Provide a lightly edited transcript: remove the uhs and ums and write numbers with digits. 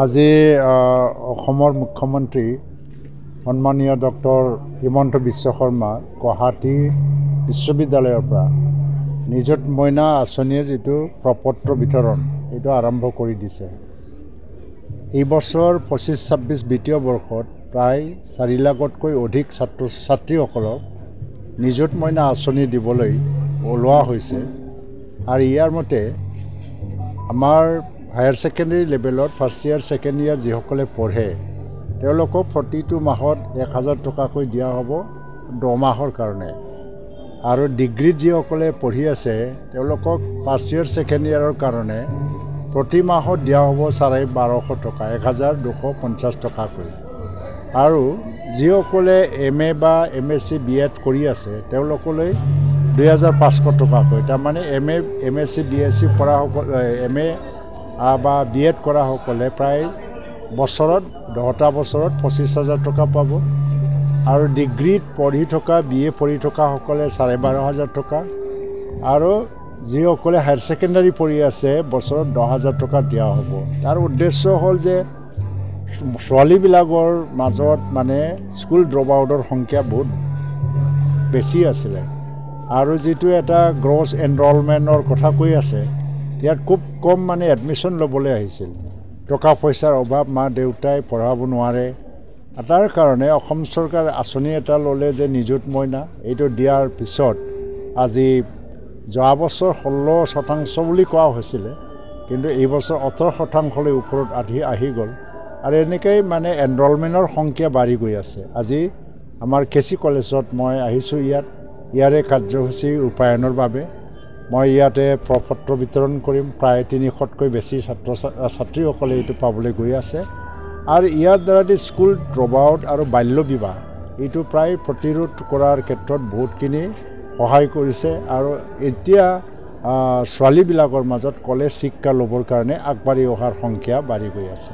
আজি অসমৰ মুখ্যমন্ত্ৰী সন্মানীয় ডক্টৰ হিমন্ত বিশ্ব শৰ্মা গুৱাহাটী বিশ্ববিদ্যালয়ৰ পৰা নিযুত মইনা আঁচনিৰ যিটো প্ৰপত্ৰ বিতৰণ এইটো আৰম্ভ কৰি দিছে। এই বছৰ 25-26 বিত্তীয় বৰ্ষত প্ৰায় 4 লাখতকৈ অধিক ছাত্ৰ ছাত্ৰীসকলক নিযুত মইনা আঁচনি দিবলৈ ওলোৱা হৈছে। আৰু ইয়াৰ মতে আমাৰ হায়াৰ ছেকেণ্ডেৰী লেভেলত ফাৰ্ষ্ট ইয়াৰ ছেকেণ্ড ইয়াৰ যিসকলে পঢ়ে তেওঁলোকক প্ৰতিটো মাহত 1000 টকাকৈ দিয়া হ'ব 10 মাহৰ কাৰণে। আৰু ডিগ্ৰীত যিসকলে পঢ়ি আছে তেওঁলোকক ফাৰ্ষ্ট ইয়াৰ ছেকেণ্ড ইয়াৰৰ কাৰণে প্ৰতি মাহত দিয়া হ'ব 1250 টকা 1250 টকাকৈ। আৰু যিসকলে MA বা MSc BEd কৰি আছে তেওঁলোকলৈ 2500 টকাকৈ। তাৰমানে MA MSc BSc পঢ়াসকলে MA বা BEd কৰাসকলে প্ৰায় বছৰত 10টা বছৰত 25,000 টকা পাব। আৰু ডিগ্ৰীত পঢ়ি থকা BA পঢ়ি থকাসকলে 12,500 টকা। আৰু যিসকলে হায়াৰ ছেকেণ্ডাৰী পঢ়ি আছে বছৰত 10,000 টকা দিয়া হ'ব। তাৰ উদ্দেশ্য হ'ল যে ছোৱালীবিলাকৰ মাজত মানে স্কুল ড্ৰপ আউটৰ সংখ্যা বহুত বেছি আছিলে। আৰু যিটো এটা গ্ৰছ এনৰলমেণ্টৰ কথা কৈ আছে ইয়াত খুব কম মানে এডমিশ্যন ল'বলৈ আহিছিল। টকা পইচাৰ অভাৱ, মা দেউতাই পঢ়াব নোৱাৰে। তাৰ কাৰণে অসম চৰকাৰে আঁচনি এটা ল'লে যে নিযুত মইনা এইটো দিয়াৰ পিছত আজি যোৱা বছৰ 16% বুলি কোৱা হৈছিলে, কিন্তু এই বছৰ 18%লৈ ওপৰত আহি গ'ল। আৰু এনেকৈ মানে এনৰলমেণ্টৰ সংখ্যা বাঢ়ি গৈ আছে। আজি আমাৰ KC কলেজত মই আহিছোঁ, ইয়াৰে কাৰ্যসূচী ৰূপায়ণৰ বাবে মই ইয়াতে প্ৰপত্ৰ বিতৰণ কৰিম। প্ৰায় 300তকৈ বেছি ছাত্ৰ ছাত্ৰীসকলে এইটো পাবলৈ গৈ আছে। আৰু ইয়াৰ দ্বাৰা স্কুল ড্ৰপ আউট আৰু বাল্য বিবাহ এইটো প্ৰায় প্ৰতিৰোধ কৰাৰ ক্ষেত্ৰত বহুতখিনি সহায় কৰিছে। আৰু এতিয়া ছোৱালীবিলাকৰ মাজত কলেজ শিক্ষা ল'বৰ কাৰণে আগবাঢ়ি অহাৰ সংখ্যা বাঢ়ি গৈ আছে।